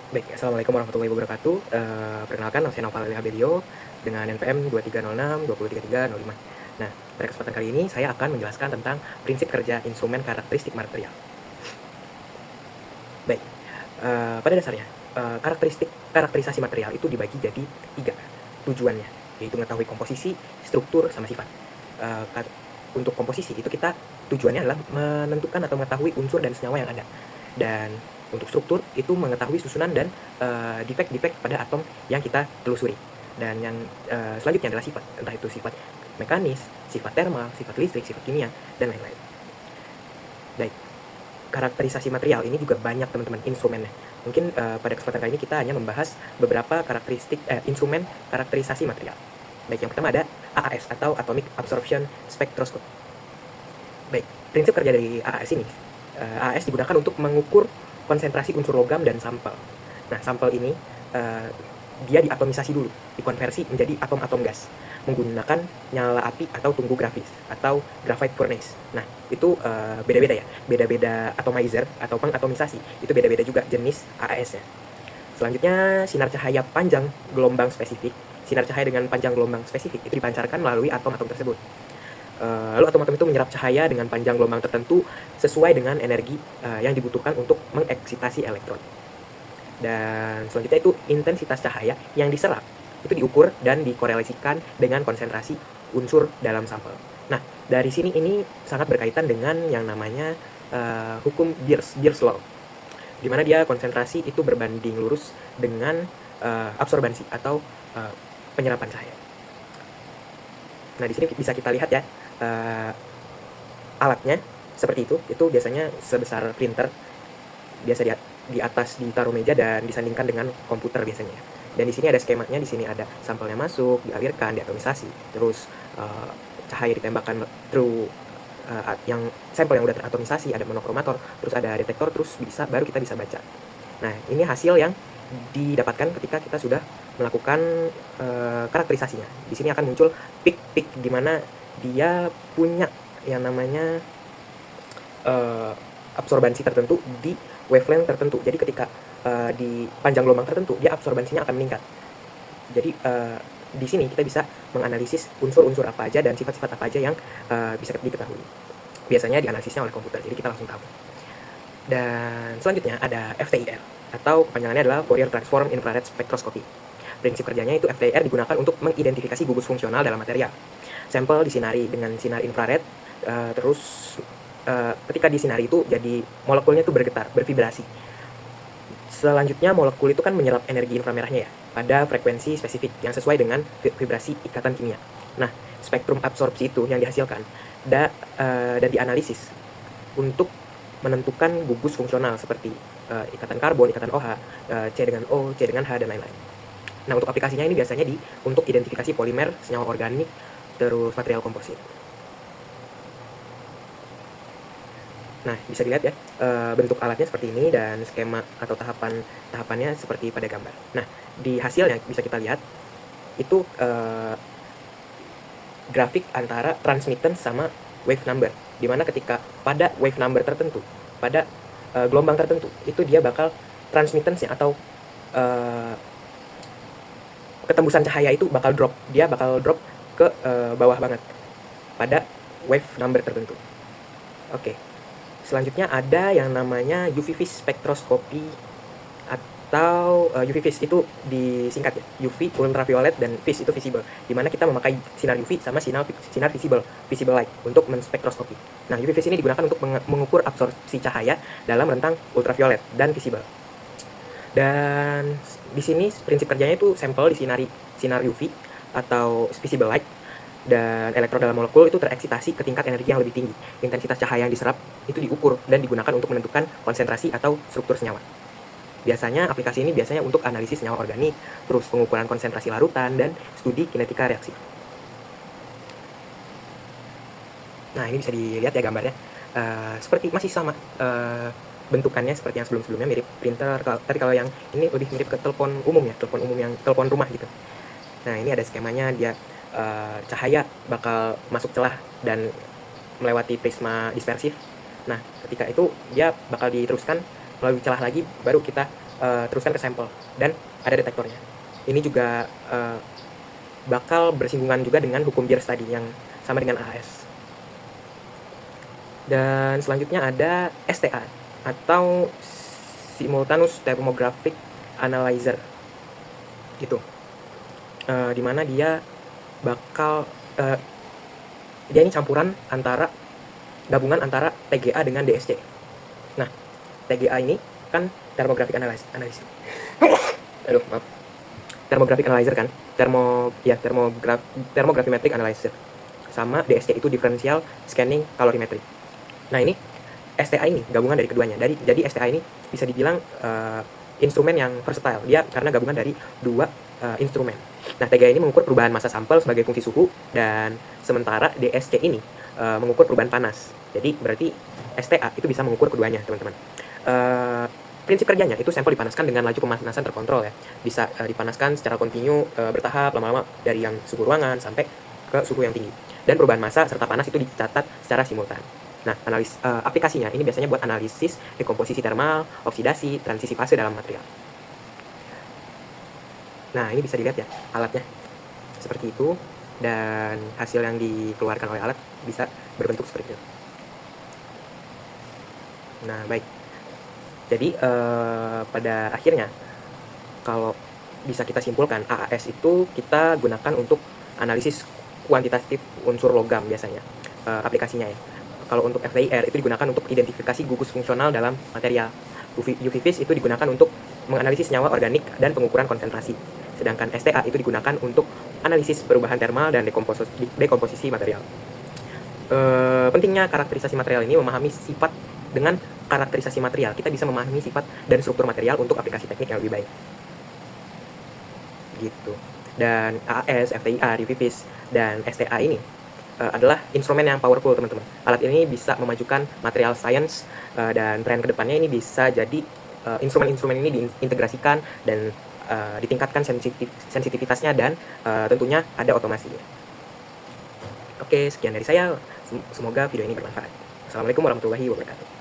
Baik, Assalamualaikum warahmatullahi wabarakatuh. Perkenalkan, nama saya Naufal Ali Abelio dengan NPM 2306-23305. Nah, pada kesempatan kali ini saya akan menjelaskan tentang prinsip kerja instrumen karakteristik material. Baik, pada dasarnya karakterisasi material itu dibagi jadi 3 tujuannya, yaitu mengetahui komposisi, struktur, sama sifat. Untuk komposisi itu kita tujuannya adalah menentukan atau mengetahui unsur dan senyawa yang ada. Dan untuk struktur itu mengetahui susunan dan defek-defek pada atom yang kita telusuri. Dan yang selanjutnya adalah sifat, entah itu sifat mekanis, sifat termal, sifat listrik, sifat kimia, dan lain-lain. Baik, karakterisasi material ini juga banyak teman-teman instrumennya. Mungkin pada kesempatan kali ini kita hanya membahas beberapa instrumen karakterisasi material. Baik, yang pertama ada AAS atau Atomic Absorption Spectroscopy. Baik, prinsip kerja dari AAS ini, AAS digunakan untuk mengukur konsentrasi unsur logam dan sampel. Nah, sampel ini dia diatomisasi dulu, dikonversi menjadi atom-atom gas menggunakan nyala api atau tunggu grafis atau graphite furnace. Nah, itu beda-beda ya, beda-beda atomizer atau pengatomisasi, itu beda-beda juga jenis AAS-nya. Selanjutnya, sinar cahaya panjang gelombang spesifik. Sinar cahaya dengan panjang gelombang spesifik itu dipancarkan melalui atom-atom tersebut. Lalu atom-atom itu menyerap cahaya dengan panjang gelombang tertentu sesuai dengan energi yang dibutuhkan untuk mengeksitasi elektron. Dan selanjutnya itu intensitas cahaya yang diserap itu diukur dan dikorelasikan dengan konsentrasi unsur dalam sampel. Nah, dari sini ini sangat berkaitan dengan yang namanya hukum Beer's Law, di mana dia konsentrasi itu berbanding lurus dengan absorbansi atau penyerapan cahaya. Nah, di sini bisa kita lihat ya, alatnya seperti itu biasanya sebesar printer, biasa di atas ditaruh meja dan disandingkan dengan komputer biasanya. Dan di sini ada skemanya, di sini ada sampelnya masuk, dialirkan, diatomisasi, terus cahaya ditembakkan through yang sampel yang udah teratomisasi, ada monokromator, terus ada detektor, terus baru kita bisa baca. Nah, ini hasil yang didapatkan ketika kita sudah melakukan karakterisasinya. Di sini akan muncul peak di mana dia punya yang namanya absorbansi tertentu di wavelength tertentu. Jadi ketika di panjang gelombang tertentu, dia absorbansinya akan meningkat. Jadi di sini kita bisa menganalisis unsur-unsur apa aja dan sifat-sifat apa aja yang bisa diketahui. Biasanya dianalisisnya oleh komputer, jadi kita langsung tahu. Dan selanjutnya ada FTIR, atau kepanjangannya adalah Fourier Transform Infrared Spectroscopy. Prinsip kerjanya itu FTIR digunakan untuk mengidentifikasi gugus fungsional dalam material. Sampel disinari dengan sinar infrared, terus ketika disinari itu jadi molekulnya itu bergetar, bervibrasi. Selanjutnya molekul itu kan menyerap energi inframerahnya ya, pada frekuensi spesifik yang sesuai dengan vibrasi ikatan kimia. Nah, spektrum absorpsi itu yang dihasilkan dan dianalisis untuk menentukan gugus fungsional seperti ikatan karbon, ikatan OH, C dengan O, C dengan H, dan lain-lain. Nah, untuk aplikasinya ini biasanya untuk identifikasi polimer, senyawa organik, terus material komposit. Nah, bisa dilihat ya, bentuk alatnya seperti ini dan skema atau tahapannya seperti pada gambar. Nah, di hasilnya bisa kita lihat itu grafik antara transmittance sama wave number, dimana ketika pada wave number tertentu, pada gelombang tertentu, itu dia bakal transmittance-nya atau ketembusan cahaya itu bakal drop, dia bakal drop ke bawah banget pada wave number tertentu. Oke. Selanjutnya ada yang namanya UV vis spektroskopi atau UV vis itu disingkat ya, UV ultraviolet dan vis itu visible, dimana kita memakai sinar UV sama sinar visible light untuk menspektroskopi. Nah, UV vis ini digunakan untuk mengukur absorpsi cahaya dalam rentang ultraviolet dan visible. Dan di sini prinsip kerjanya itu sampel disinari sinar UV atau visible light, dan elektron dalam molekul itu tereksitasi ke tingkat energi yang lebih tinggi. Intensitas cahaya yang diserap itu diukur dan digunakan untuk menentukan konsentrasi atau struktur senyawa. Biasanya aplikasi ini biasanya untuk analisis senyawa organik, terus pengukuran konsentrasi larutan, dan studi kinetika reaksi. Nah, ini bisa dilihat ya gambarnya. Seperti masih sama bentukannya seperti yang sebelum-sebelumnya, mirip printer. Tapi kalau yang ini lebih mirip ke telepon umum ya, telepon rumah gitu. Nah, ini ada skemanya, dia cahaya bakal masuk celah dan melewati prisma dispersif. Nah, ketika itu dia bakal diteruskan melalui celah lagi, baru kita teruskan ke sampel, dan ada detektornya. Ini juga bakal bersinggungan juga dengan hukum Beers tadi yang sama dengan AAS. Dan selanjutnya ada STA atau Simultaneous Thermographic Analyzer gitu, dimana dia bakal dia ini campuran antara gabungan antara TGA dengan DSC. Nah, TGA ini kan thermographic analysis. Aduh, maaf. Thermographic analyzer kan, thermographimetric analyzer. Sama DSC itu differential scanning calorimetry. Nah, ini STA ini gabungan dari keduanya. Jadi STA ini bisa dibilang instrumen yang versatile. Dia karena gabungan dari dua instrumen. Nah, TGA ini mengukur perubahan massa sampel sebagai fungsi suhu, dan sementara DSC ini mengukur perubahan panas. Jadi berarti STA itu bisa mengukur keduanya, teman-teman. Prinsip kerjanya itu sampel dipanaskan dengan laju pemanasan terkontrol ya. Bisa dipanaskan secara kontinu, bertahap, lama-lama dari yang suhu ruangan sampai ke suhu yang tinggi. Dan perubahan massa serta panas itu dicatat secara simultan. Nah, aplikasinya ini biasanya buat analisis dekomposisi termal, oksidasi, transisi fase dalam material. Nah, ini bisa dilihat ya alatnya seperti itu, dan hasil yang dikeluarkan oleh alat bisa berbentuk seperti itu. Nah, baik. Jadi pada akhirnya kalau bisa kita simpulkan, AAS itu kita gunakan untuk analisis kuantitatif unsur logam biasanya, aplikasinya ya. Kalau untuk FTIR itu digunakan untuk identifikasi gugus fungsional dalam material. UV-Vis itu digunakan untuk menganalisis senyawa organik dan pengukuran konsentrasi. Sedangkan STA itu digunakan untuk analisis perubahan termal dan dekomposisi material. Pentingnya karakterisasi material ini memahami sifat. Dengan karakterisasi material, kita bisa memahami sifat dan struktur material untuk aplikasi teknik yang lebih baik. Gitu. Dan AAS, FTIR, UV-Vis, dan STA ini adalah instrumen yang powerful, teman-teman. Alat ini bisa memajukan material science, dan tren kedepannya ini bisa jadi instrumen-instrumen ini diintegrasikan dan ditingkatkan sensitivitasnya, dan tentunya ada otomasinya. Oke, sekian dari saya. Semoga video ini bermanfaat. Assalamualaikum warahmatullahi wabarakatuh.